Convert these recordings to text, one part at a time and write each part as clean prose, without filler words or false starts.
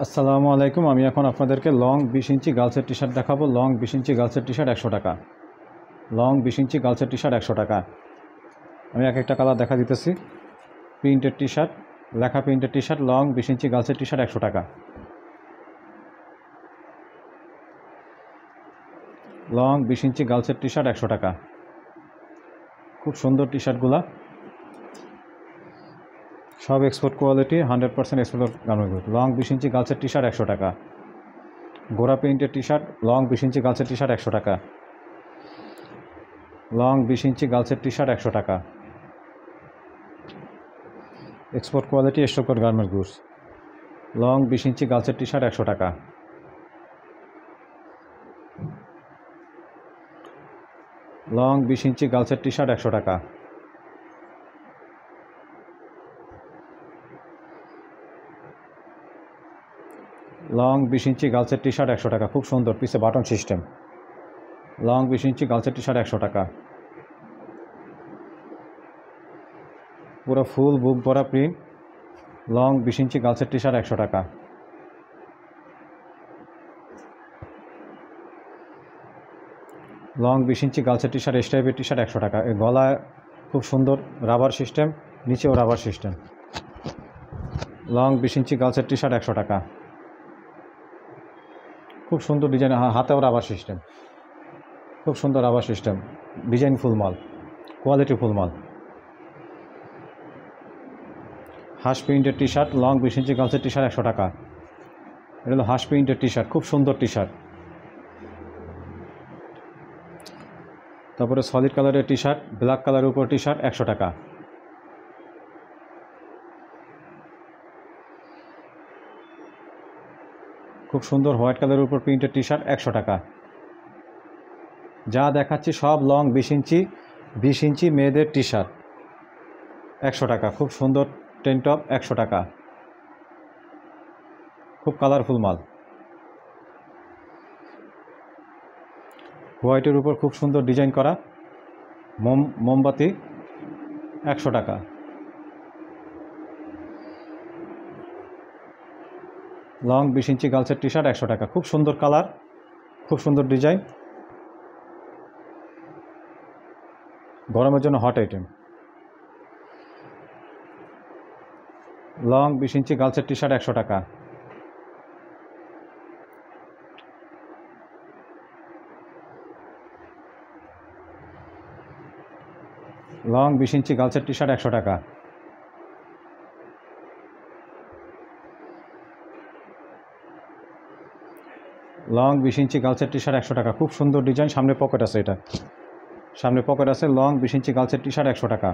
আসসালামু আলাইকুম। আমি এখন আপনাদেরকে লং 20 ইঞ্চি গার্লসের টি শার্ট দেখাবো। লং 20 ইঞ্চি গার্লসের টি শার্ট 100 টাকা। লং 20 ইঞ্চি গার্লসের টি শার্ট 100 টাকা। আমি এক একটা কালার দেখা দিতেছি। প্রিন্টেড টি শার্ট, লেখা printed T shirt, long 20 inch গার্লসের টি শার্ট 100 টাকা। লং 20 ইঞ্চি গার্লসের টি শার্ট 100 টাকা। খুব সুন্দর টি শার্টগুলা, সব export quality, 100% export garment. Long 20 inch গার্লসের টি শার্ট 100 টাকা। গোড়া printed T shirt, long 20 inch গার্লসের টি শার্ট 100 টাকা। লং 20 ইঞ্চি গার্লসের টি শার্ট 100 টাকা। Export quality stocked garments goods. Long 20 inch গার্লসের টি শার্ট 100 টাকা। লং 20 ইঞ্চি গার্লসের টি শার্ট 100 টাকা। লং 20 ইঞ্চি গার্লসের টি শার্ট 100 টাকা। খুব সুন্দর, পিছে বাটন সিস্টেম। লং 20 ইঞ্চি গার্লসের টি শার্ট 100 টাকা। পুরো ফুল বুক ভরা প্রিন্ট। লং 20 ইঞ্চি গার্লসের টি শার্ট 100 টাকা। লং 20 ইঞ্চি গার্লসের টি শার্ট, স্টাইপের টি শার্ট 100 টাকা। এই গলায় খুব সুন্দর রাবার সিস্টেম, নিচেও রাবার সিস্টেম। লং 20 ইঞ্চি গার্লসের টি শার্ট 100 টাকা। খুব সুন্দর ডিজাইন, হাতেও রাবার সিস্টেম। খুব সুন্দর রাবার সিস্টেম, ডিজাইন ফুল মাল, কোয়ালিটি ফুল মাল। হাঁস প্রিন্টের টি শার্ট, লং 20 ইঞ্চি গার্লসের টি শার্ট 100 টাকা। এটা হলো হাঁস প্রিন্টের টি শার্ট, খুব সুন্দর টি শার্ট। তারপরে সলিড কালারের টি শার্ট, ব্ল্যাক কালারের উপর টি শার্ট 100 টাকা। খুব সুন্দর হোয়াইট কালারের উপর প্রিন্টের টি শার্ট 100 টাকা। যা দেখাচ্ছি সব লং 20 ইঞ্চি মেয়েদের টি শার্ট 100 টাকা। খুব সুন্দর টেন টপ 100 টাকা। খুব কালারফুল মাল। হোয়াইটের উপর খুব সুন্দর ডিজাইন করা মোমবাতি 100 টাকা। লং 20 ইঞ্চি গার্লসের টি শার্ট 100 টাকা। খুব সুন্দর কালার, খুব সুন্দর ডিজাইন, গরমের জন্য হট আইটেম। লং 20 ইঞ্চি গার্লসের টি শার্ট 100 টাকা। লং 20 ইঞ্চি গার্লসের টি শার্ট 100 টাকা। লং 20 ইঞ্চি গার্লসের টি শার্ট 100 টাকা। খুব সুন্দর ডিজাইন, সামনে পকেট আছে, এটা সামনে পকেট আছে। লং 20 ইঞ্চি গার্লসের টি শার্ট 100 টাকা।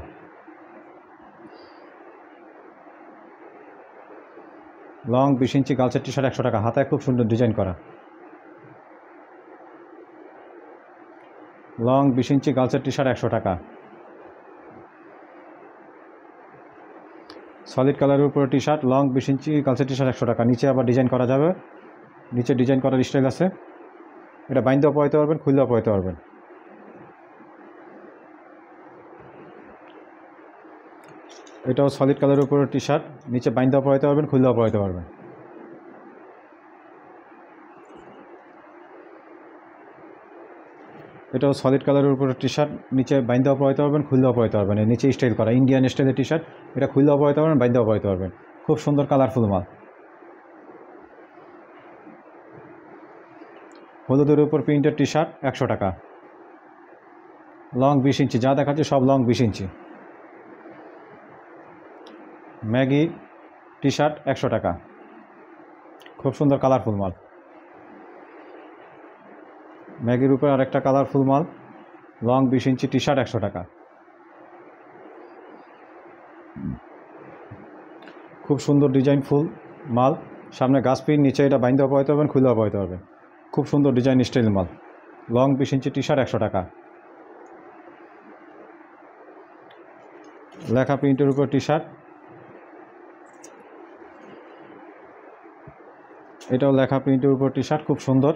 লং 20 ইঞ্চি গার্লসের টি শার্ট 100 টাকা। হাতায় খুব সুন্দর ডিজাইন করা। লং 20 ইঞ্চি গার্লসের টি শার্ট 100 টাকা। সলিড কালারের উপরে টি শার্ট, লং 20 ইঞ্চি গার্লসের টি শার্ট 100 টাকা। নিচে আবার ডিজাইন করা যাবে, নিচে ডিজাইন করার স্টাইল আছে। এটা বাইন্দেও পরাইতে পারবেন, খুললেও পরাইতে পারবেন। এটাও সলিড কালারের উপরে টি শার্ট, নিচে বাইন্দেও পরাইতে পারবেন, খুললেও পরাইতে পারবেন। এটাও সলিড কালারের উপরে টি শার্ট, নিচে বাইন্দেও পরাইতে পারবেন, খুললেও পরাইতে পারবেন। এই নিচে স্টাইল করা ইন্ডিয়ান স্টাইলের টি শার্ট, এটা খুললেও পরাইতে পারবেন, বাইন্দেও পরাইতে পারবেন। খুব সুন্দর কালারফুল মাল। হলুদের উপর প্রিন্টের টি শার্ট 100 টাকা। লং 20 ইঞ্চি, যা দেখাচ্ছে সব লং 20 ইঞ্চি। ম্যাগি টি শার্ট 100 টাকা। খুব সুন্দর কালারফুল মাল। ম্যাগির উপর আরেকটা কালারফুল মাল, লং 20 ইঞ্চি টি শার্ট 100 টাকা। খুব সুন্দর ডিজাইন ফুল মাল, সামনে গাছ পিন, নিচে এটা বাইন্দেও পরাইতে পারবেন, খুললেও পরাইতে পারবেন। খুব সুন্দর ডিজাইন স্টাইল মাল। লং 20 ইঞ্চি টি শার্ট 100 টাকা। লেখা প্রিন্টের উপর টি শার্ট, এটাও লেখা প্রিন্টের উপর টি শার্ট, খুব সুন্দর।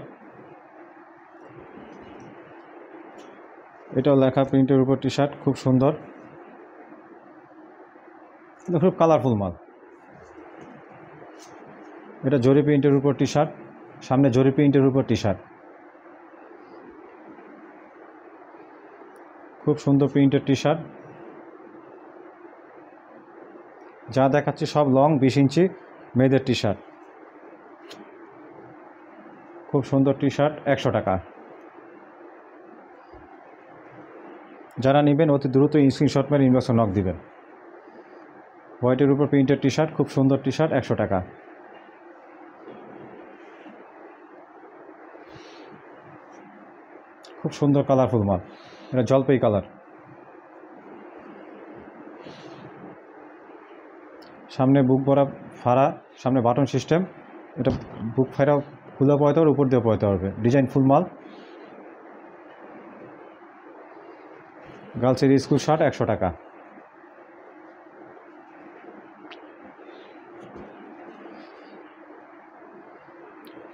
এটাও লেখা প্রিন্টের উপর টি শার্ট, খুব সুন্দর, খুব কালারফুল মাল। এটা জরি প্রিন্টের উপর টি শার্ট, সামনে জরি প্রিন্টের উপর টি শার্ট, খুব সুন্দর প্রিন্টের টি শার্ট। যা দেখাচ্ছি সব লং 20 ইঞ্চি মেয়েদের টি শার্ট, খুব সুন্দর টি শার্ট 100 টাকা। যারা নেবেন অতি দ্রুত স্ক্রিনশট মেরে ইনবক্সে নক দিবেন। হোয়াইটের উপর প্রিন্টের টি শার্ট, খুব সুন্দর টি শার্ট 100 টাকা। খুব সুন্দর কালারফুল মাল, এটা জলপাই কালার। সামনে বুক ভরা ফাড়া, সামনে বাটন সিস্টেম, এটা বুক ফাড়া খুলে পড়তে পারবে, উপর দিয়ে পড়তে পারবে, ডিজাইন ফুল মাল। গার্লসের স্কুল শার্ট 100 টাকা।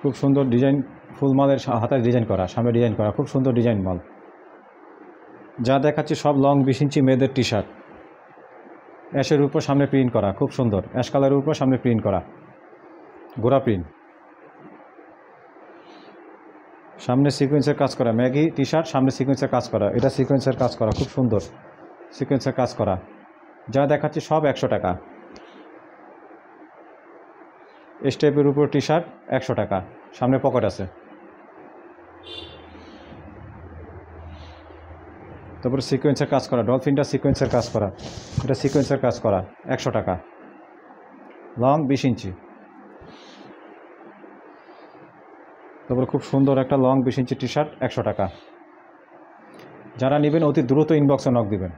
খুব সুন্দর ডিজাইন ফুল মালের হাতায় ডিজাইন করা, সামনে ডিজাইন করা, খুব সুন্দর ডিজাইন মাল। যা দেখাচ্ছি সব লং 20 ইঞ্চি মেয়েদের টি শার্ট, অ্যাশের উপর সামনে প্রিন্ট করা, খুব সুন্দর অ্যাশ কালারের উপর সামনে প্রিন্ট করা, গোড়া প্রিন্ট, সামনে সিকোয়েন্সের কাজ করা, ম্যাগি টি শার্ট সামনে সিকোয়েন্সের কাজ করা, এটা সিকোয়েন্সের কাজ করা, খুব সুন্দর সিকোয়েন্সের কাজ করা। যা দেখাচ্ছি সব 100 টাকা। স্টেপের উপর টি শার্ট 100 টাকা, সামনে পকেট আছে। তারপরে সিকোয়েন্সের কাজ করা, ডলফিনটা সিকোয়েন্সের কাজ করা, এটা সিকোয়েন্সের কাজ করা 100 টাকা, লং 20 ইঞ্চি। তারপরে খুব সুন্দর একটা লং 20 ইঞ্চি টি শার্ট 100 টাকা। যারা নেবেন অতি দ্রুত ইনবক্সে নক দিবেন,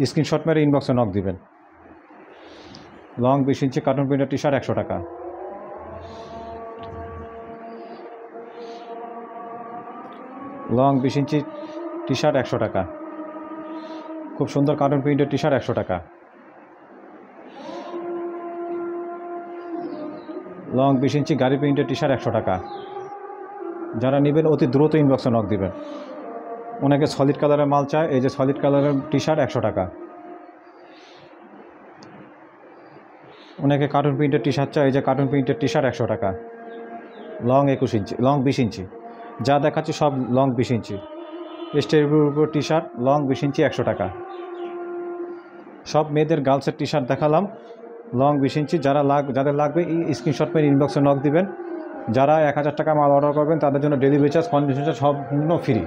স্ক্রিনশট মেরে ইনবক্সে নক দিবেন। লং 20 ইঞ্চি কার্টুন প্রিন্টের টি শার্ট 100 টাকা। লং 20 ইঞ্চি টি শার্ট 100 টাকা, খুব সুন্দর কার্টুন প্রিন্টের টি শার্ট 100 টাকা। লং 20 ইঞ্চি গাড়ি প্রিন্টের টি শার্ট 100 টাকা। যারা নেবেন অতি দ্রুত ইনবক্সে নক দিবেন। অনেকে সলিড কালারের মাল চায়, এই যে সলিড কালারের টি শার্ট 100 টাকা। অনেকে কার্টুন প্রিন্টের টি শার্ট চায়, এই যে কার্টুন প্রিন্টের টি শার্ট 100 টাকা, লং 21 ইঞ্চি, লং 20 ইঞ্চি। যা দেখাচ্ছি সব লং 20 ইঞ্চি। স্টেপের উপর টি শার্ট লং 20 ইঞ্চি 100 টাকা। সব মেয়েদের গার্লসের টি শার্ট দেখালাম লং 20 ইঞ্চি। যাদের লাগবে স্ক্রিনশট মেরে ইনবক্সে নক দিবেন। যারা 1000 টাকা মাল অর্ডার করবেন তাদের জন্য ডেলিভারি চার্জ, কন্ডিশন চার্জ সম্পূর্ণ ফ্রি।